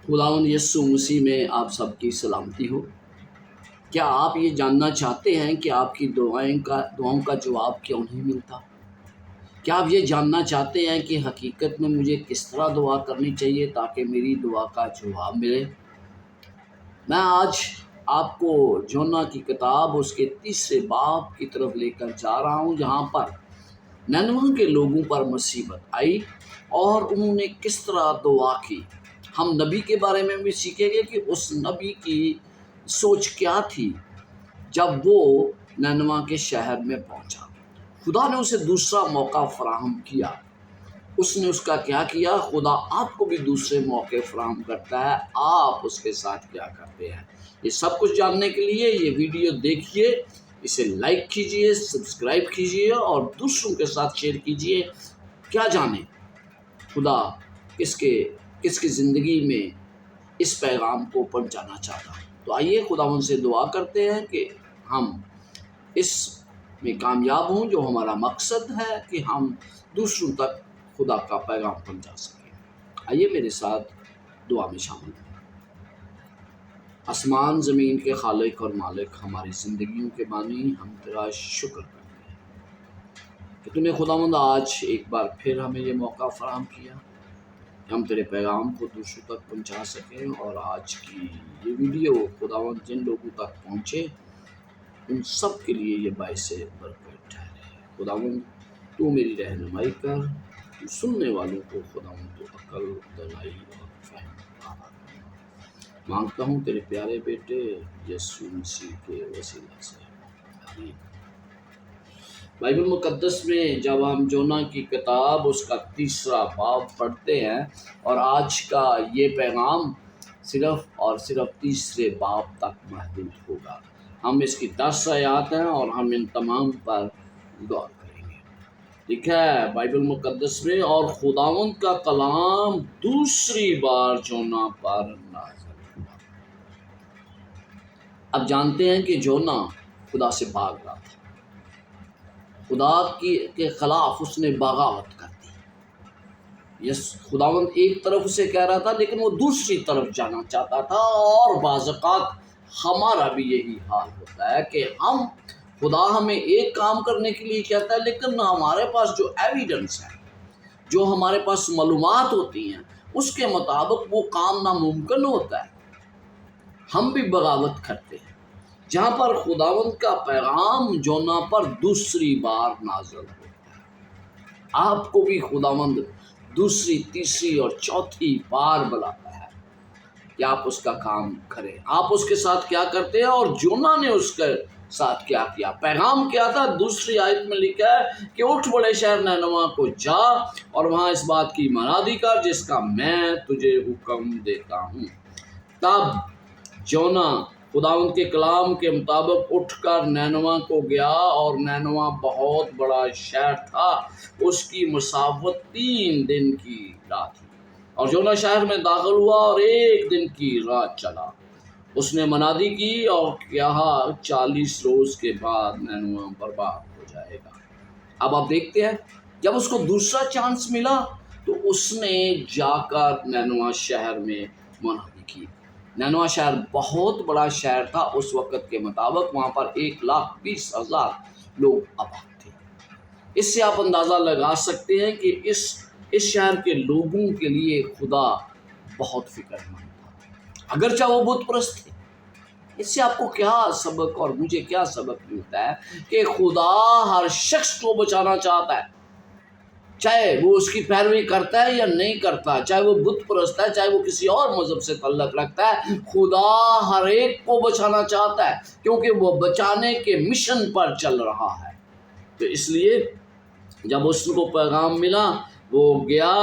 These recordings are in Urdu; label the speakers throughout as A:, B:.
A: خداوند یسوع مسیح میں آپ سب کی سلامتی ہو۔ کیا آپ یہ جاننا چاہتے ہیں کہ آپ کی دعاؤں کا جواب کیوں نہیں ملتا؟ کیا آپ یہ جاننا چاہتے ہیں کہ حقیقت میں مجھے کس طرح دعا کرنی چاہیے تاکہ میری دعا کا جواب ملے؟ میں آج آپ کو یونا کی کتاب اس کے 3 باب کی طرف لے کر جا رہا ہوں، جہاں پر نینوے کے لوگوں پر مصیبت آئی اور انہوں نے کس طرح دعا کی۔ ہم نبی کے بارے میں بھی سیکھیں گے کہ اس نبی کی سوچ کیا تھی جب وہ نینوے کے شہر میں پہنچا۔ خدا نے اسے دوسرا موقع فراہم کیا۔ اس نے اس کا کیا کیا؟ خدا آپ کو بھی دوسرے موقع فراہم کرتا ہے، آپ اس کے ساتھ کیا کرتے ہیں؟ یہ سب کچھ جاننے کے لیے یہ ویڈیو دیکھیے، اسے لائک کیجئے، سبسکرائب کیجئے اور دوسروں کے ساتھ شیئر کیجئے۔ کیا جانے خدا کس کی زندگی میں اس پیغام کو پہنچانا چاہتا ہے۔ تو آئیے خداوند سے دعا کرتے ہیں کہ ہم اس میں کامیاب ہوں، جو ہمارا مقصد ہے کہ ہم دوسروں تک خدا کا پیغام پہنچا سکیں۔ آئیے میرے ساتھ دعا میں شامل ہوں۔ آسمان زمین کے خالق اور مالک، ہماری زندگیوں کے بانی، ہم تیرا شکر کرتے ہیں کہ تو نے خداوند آج ایک بار پھر ہمیں یہ موقع فراہم کیا کہ ہم تیرے پیغام کو دوسروں تک پہنچا سکیں، اور آج کی یہ ویڈیو خداوند جن لوگوں تک پہنچے ان سب کے لیے یہ باعث برکت ٹھہرے۔ خداوند تو میری رہنمائی کر، تو سننے والوں کو خداوند تو عقل، دانائی اور فہم عطا کرنا۔ مانگتا ہوں تیرے پیارے بیٹے یسوع مسیح کے وسیلہ سے، آمین۔ بائبل مقدس میں جب ہم یونا کی کتاب اس کا 3 باب پڑھتے ہیں، اور آج کا یہ پیغام صرف اور صرف 3 باب تک محدود ہوگا۔ ہم اس کی 10 آیات ہیں اور ہم ان تمام پر غور کریں گے۔ لکھا ہے بائبل مقدس میں، اور خداوند کا کلام دوسری بار یونا پر نازل ہوا۔ اب جانتے ہیں کہ یونا خدا سے بھاگ رہا تھا، خدا کے خلاف اس نے بغاوت کر دی۔ خداوند ایک طرف اسے کہہ رہا تھا لیکن وہ دوسری طرف جانا چاہتا تھا، اور بعض اوقات ہمارا بھی یہی حال ہوتا ہے کہ خدا ہمیں ایک کام کرنے کے لیے کہتا ہے، لیکن ہمارے پاس جو ایویڈنس ہے، جو ہمارے پاس معلومات ہوتی ہیں، اس کے مطابق وہ کام ناممکن ہوتا ہے۔ ہم بھی بغاوت کرتے ہیں۔ جہاں پر خداوند کا پیغام یونا پر دوسری بار نازل ہوتا ہے، آپ کو بھی خداوند دوسری، تیسری اور چوتھی بار بلاتا ہے کہ آپ اس کا کام کریں۔ آپ اس کے ساتھ کیا کرتے ہیں؟ اور یونا نے اس کے ساتھ کیا کیا؟ پیغام کیا تھا؟ دوسری آیت میں لکھا ہے کہ اٹھ بڑے شہر نینوے کو جا اور وہاں اس بات کی منادی کر جس کا میں تجھے حکم دیتا ہوں۔ تب یونا خداوند کے کلام کے مطابق اٹھ کر نینوے کو گیا، اور نینوے بہت بڑا شہر تھا، اس کی مسافت 3 دن کی راہ تھی۔ اور یونا شہر میں داخل ہوا اور 1 دن کی راہ چلا۔ اس نے منادی کی اور کہا 40 روز کے بعد نینوے برباد ہو جائے گا۔ اب آپ دیکھتے ہیں، جب اس کو دوسرا چانس ملا تو اس نے جا کر نینوے شہر میں منادی کی۔ نینوے شہر بہت بڑا شہر تھا اس وقت کے مطابق، وہاں پر 1,20,000 لوگ آباد تھے۔ اس سے آپ اندازہ لگا سکتے ہیں کہ اس شہر کے لوگوں کے لیے خدا بہت فکر مند تھا، اگرچہ وہ بت پرست تھے۔ اس سے آپ کو کیا سبق اور مجھے کیا سبق ملتا ہے؟ کہ خدا ہر شخص کو بچانا چاہتا ہے، چاہے وہ اس کی پیروی کرتا ہے یا نہیں کرتا، چاہے وہ بت پرست ہے، چاہے وہ کسی اور مذہب سے تعلق رکھتا ہے۔ خدا ہر ایک کو بچانا چاہتا ہے، کیونکہ وہ بچانے کے مشن پر چل رہا ہے۔ تو اس لیے جب اس کو پیغام ملا، وہ گیا۔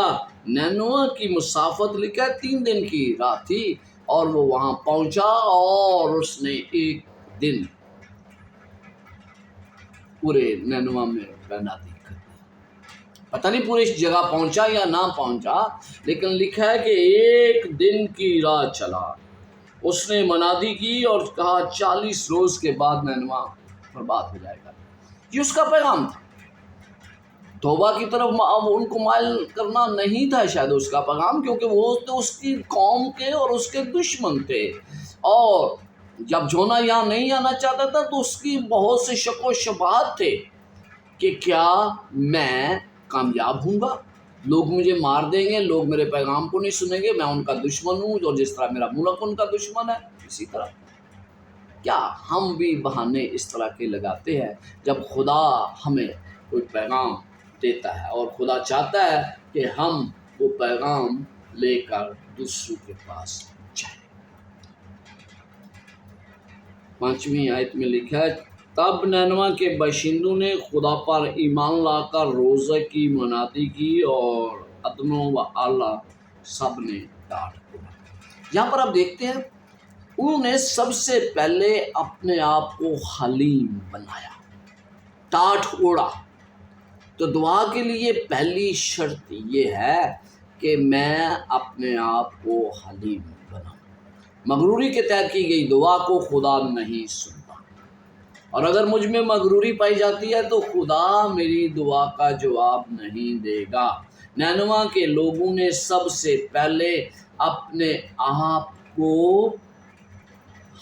A: نینوے کی مسافت لکھا 3 دن کی راہ تھی، اور وہ وہاں پہنچا اور اس نے 1 دن پورے نینوے میں منادی کر دی۔ پتہ نہیں پوری جگہ پہنچا یا نہ پہنچا، لیکن لکھا ہے کہ 1 دن کی راہ چلا، اس نے منادی کی اور کہا 40 روز کے بعد نینوے برباد ہو جائے گا۔ یہ اس کا پیغام تھا۔ توبہ کی طرف اب ان کو مائل کرنا نہیں تھا شاید اس کا پیغام، کیونکہ وہ تو اس کی قوم کے اور اس کے دشمن تھے، اور جب جونا یہاں نہیں آنا چاہتا تھا تو اس کی بہت سے شک و شبہات تھے کہ کیا میں کامیاب ہوں گا، لوگ مجھے مار دیں گے، لوگ میرے پیغام کو نہیں سنیں گے، میں ان کا دشمن ہوں، اور جس طرح میرا ملک ان کا دشمن ہے اسی طرح کیا ہم بھی بہانے اس طرح کے لگاتے ہیں جب خدا ہمیں کوئی پیغام دیتا ہے اور خدا چاہتا ہے کہ ہم وہ پیغام لے کر دوسروں کے پاس جائیں۔ 5ویں آیت میں لکھا ہے، تب نینوا کے باشندوں نے خدا پر ایمان لا کر روزہ کی منادی کی اور ادنوں و اعلیٰ سب نے ڈانٹ پڑا۔ یہاں پر آپ دیکھتے ہیں انہوں نے سب سے پہلے اپنے آپ کو حلیم بنایا، ٹاٹ اوڑا۔ تو دعا کے لیے پہلی شرط یہ ہے کہ میں اپنے آپ کو حلیم بناؤں۔ مغروری کے تحت کی گئی دعا کو خدا نہیں سنتا، اور اگر مجھ میں مغروری پائی جاتی ہے تو خدا میری دعا کا جواب نہیں دے گا۔ نینوا کے لوگوں نے سب سے پہلے اپنے آپ کو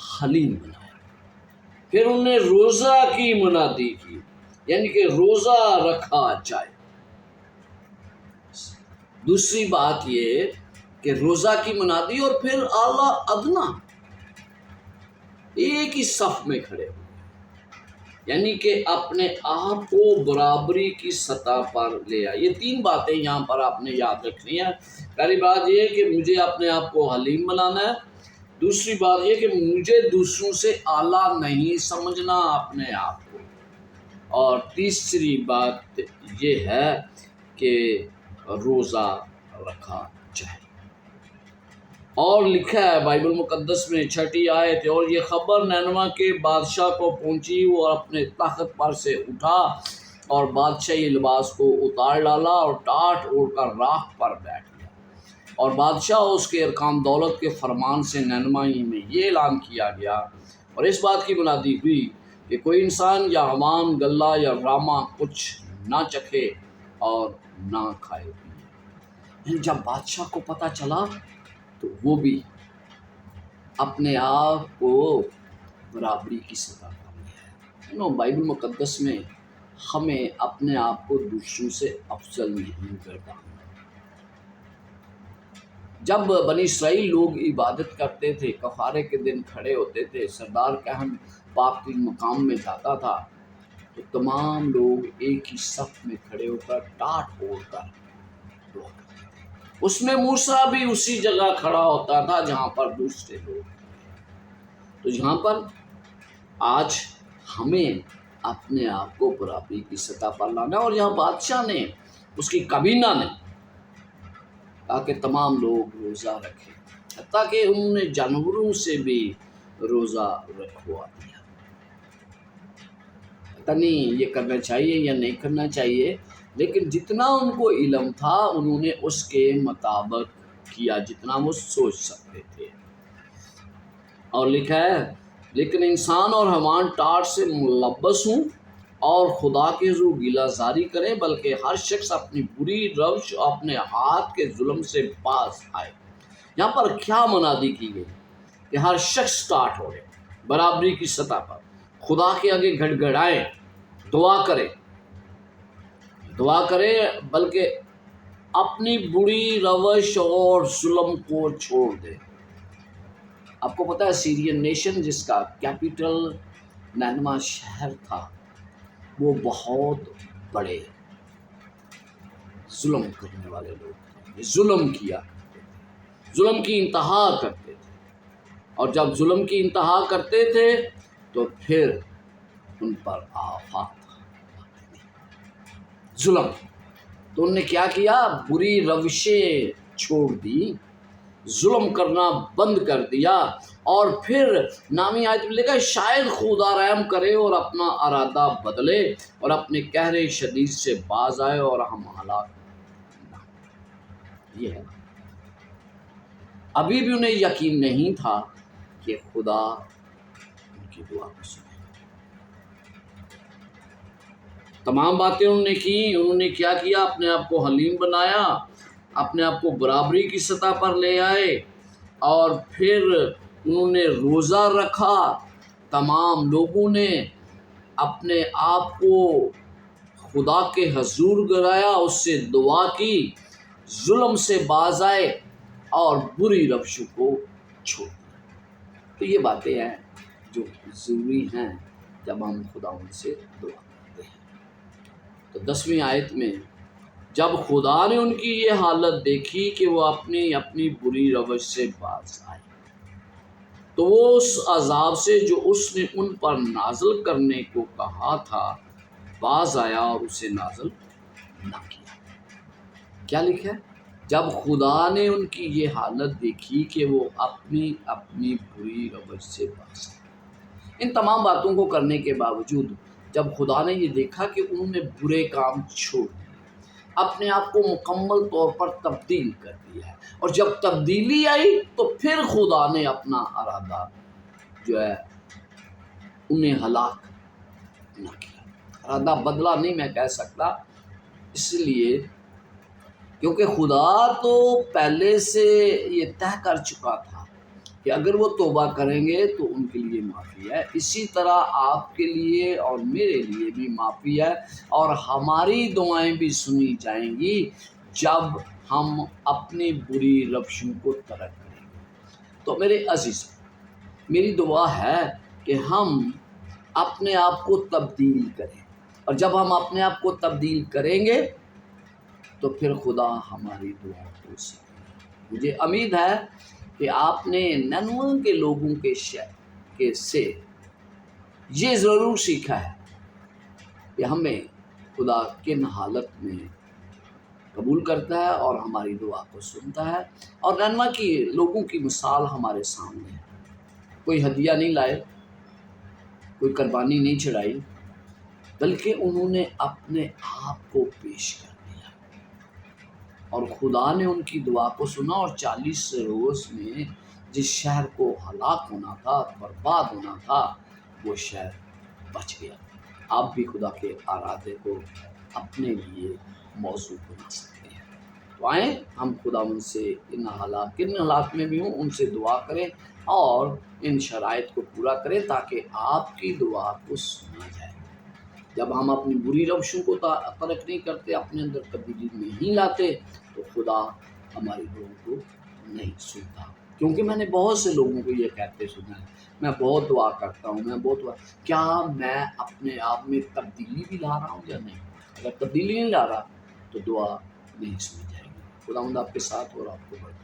A: حلیم بنایا، پھر انہوں نے روزہ کی منادی کی، یعنی کہ روزہ رکھا جائے۔ دوسری بات یہ کہ روزہ کی منادی اور پھر اعلیٰ ادنا ایک ہی صف میں کھڑے ہوئے، یعنی کہ اپنے آپ کو برابری کی سطح پر لے آئے۔ یہ 3 باتیں یہاں پر آپ نے یاد رکھنی ہے۔ پہلی بات یہ کہ مجھے اپنے آپ کو حلیم بنانا ہے، دوسری بات یہ کہ مجھے دوسروں سے اعلیٰ نہیں سمجھنا اپنے آپ کو، اور تیسری بات یہ ہے کہ روزہ رکھا جائے۔ اور لکھا ہے بائبل مقدس میں 6 آیت، اور یہ خبر نینوا کے بادشاہ کو پہنچی، وہ اپنے تخت پر سے اٹھا اور بادشاہی لباس کو اتار ڈالا اور ٹاٹ اوڑھ کر راکھ پر بیٹھ گیا، اور بادشاہ اور اس کے ارکان دولت کے فرمان سے نینوائی میں یہ اعلان کیا گیا اور اس بات کی منادی ہوئی کہ کوئی انسان یا حیوان، گلہ یا راما کچھ نہ چکھے اور نہ کھائے پیے۔ جب بادشاہ کو پتہ چلا تو وہ بھی اپنے آپ کو برابری کی سطح پر لے آئے۔ بائبل مقدس میں ہمیں اپنے آپ کو دوسروں سے افضل نہیں کرتا۔ جب بنی اسرائیل لوگ عبادت کرتے تھے، کفارے کے دن کھڑے ہوتے تھے، سردار کہن پاک کے مقام میں جاتا تھا تو تمام لوگ ایک ہی صف میں کھڑے ہو کر ٹاٹ اوڑھ کر دعا کرتے تھے۔ اس میں موسیٰ بھی اسی جگہ کھڑا ہوتا تھا جہاں پر دوسرے لوگ۔ تو یہاں پر آج ہمیں اپنے آپ کو برابری کی سطح پر لانا ہے، اور یہاں بادشاہ نے، اس کی کابینہ نے، تاکہ تمام لوگ روزہ رکھیں، حتیٰ کہ انہوں نے جانوروں سے بھی روزہ رکھوا دیا۔ پتہ نہیں یہ کرنا چاہیے یا نہیں کرنا چاہیے، لیکن جتنا ان کو علم تھا انہوں نے اس کے مطابق کیا جتنا وہ سوچ سکتے تھے۔ اور لکھا ہے، لیکن انسان اور حیوان ٹاٹ سے ملبس ہوں اور خدا کے حضور گلہ زاری کریں، بلکہ ہر شخص اپنی بری روش اور اپنے ہاتھ کے ظلم سے باز آئے۔ یہاں پر کیا منادی کی گئی کہ ہر شخص ٹاٹ اوڑھے، برابری کی سطح پر خدا کے آگے گھڑ گھڑائے، دعا کرے، بلکہ اپنی بری روش اور ظلم کو چھوڑ دے۔ آپ کو پتہ ہے سیرین نیشن جس کا کیپٹل نینوا شہر تھا، وہ بہت بڑے ظلم کرنے والے لوگ تھے، ظلم کیا کرتے تھے، ظلم کی انتہا کرتے تھے، اور جب ظلم کی انتہا کرتے تھے تو پھر ان پر آفات آتی تھی۔ ظلم تو انہوں نے کیا کیا؟ بری روشیں چھوڑ دی، ظلم کرنا بند کر دیا، اور پھر نامی آیت میں لکھا ہے شاید خدا رحم کرے اور اپنا ارادہ بدلے اور اپنے قہر شدید سے باز آئے اور ہم ہلاک نہ ہوں۔ یہ ہے، ابھی بھی انہیں یقین نہیں تھا کہ خدا ان کی دعا کو سنے۔ تمام باتیں انہوں نے کی. انہوں نے کیا کیا؟ اپنے آپ کو حلیم بنایا، اپنے آپ کو برابری کی سطح پر لے آئے، اور پھر انہوں نے روزہ رکھا. تمام لوگوں نے اپنے آپ کو خدا کے حضور گرایا، اس سے دعا کی، ظلم سے باز آئے اور بری روشوں کو چھوڑ دیا. تو یہ باتیں ہیں جو ضروری ہیں جب ہم خدا ان سے دعا کرتے ہیں. تو 10ویں آیت میں جب خدا نے ان کی یہ حالت دیکھی کہ وہ اپنی بری روش سے باز آئے، تو وہ اس عذاب سے جو اس نے ان پر نازل کرنے کو کہا تھا باز آیا اور اسے نازل نہ کیا. کیا لکھا ہے؟ جب خدا نے ان کی یہ حالت دیکھی کہ وہ اپنی بری روش سے باز آئے. ان تمام باتوں کو کرنے کے باوجود جب خدا نے یہ دیکھا کہ انہوں نے برے کام چھوڑ دیے، اپنے آپ کو مکمل طور پر تبدیل کر دیا ہے، اور جب تبدیلی آئی تو پھر خدا نے اپنا ارادہ جو ہے انہیں ہلاک نہ کیا. ارادہ بدلا نہیں میں کہہ سکتا، اس لیے کیونکہ خدا تو پہلے سے یہ طے کر چکا تھا کہ اگر وہ توبہ کریں گے تو ان کے لیے معافی ہے. اسی طرح آپ کے لیے اور میرے لیے بھی معافی ہے، اور ہماری دعائیں بھی سنی جائیں گی جب ہم اپنی بری روشوں کو ترک کریں گے. تو میرے عزیز، میری دعا ہے کہ ہم اپنے آپ کو تبدیل کریں، اور جب ہم اپنے آپ کو تبدیل کریں گے تو پھر خدا ہماری دعا کو سنے گا. مجھے امید ہے کہ آپ نے نینوے کے لوگوں کے سے یہ ضرور سیکھا ہے کہ ہمیں خدا کن حالت میں قبول کرتا ہے اور ہماری دعا کو سنتا ہے. اور نینوے کی لوگوں کی مثال ہمارے سامنے ہے. کوئی ہدیہ نہیں لائے، کوئی قربانی نہیں چڑھائی، بلکہ انہوں نے اپنے آپ کو پیش کر دیا، اور خدا نے ان کی دعا کو سنا، اور 40 روز میں جس شہر کو ہلاک ہونا تھا، برباد ہونا تھا، وہ شہر بچ گیا. آپ بھی خدا کے ارادے کو اپنے لیے موضوع بنا سکتے ہیں. تو آئیں ہم خدا ان سے کن حالات میں بھی ہوں ان سے دعا کریں اور ان شرائط کو پورا کریں تاکہ آپ کی دعا کو سنا جائے. جب ہم اپنی بری روشوں کو ترک نہیں کرتے، اپنے اندر تبدیلی نہیں لاتے، تو خدا ہماری دعاؤں کو نہیں سنتا. کیونکہ میں نے بہت سے لوگوں کو یہ کہتے سنا ہے، میں بہت دعا کرتا ہوں، کیا میں اپنے آپ میں تبدیلی بھی لا رہا ہوں یا نہیں؟ اگر تبدیلی نہیں لا رہا تو دعا نہیں سنی جائے گی. خدا آپ کے ساتھ اور آپ کو بڑھائے.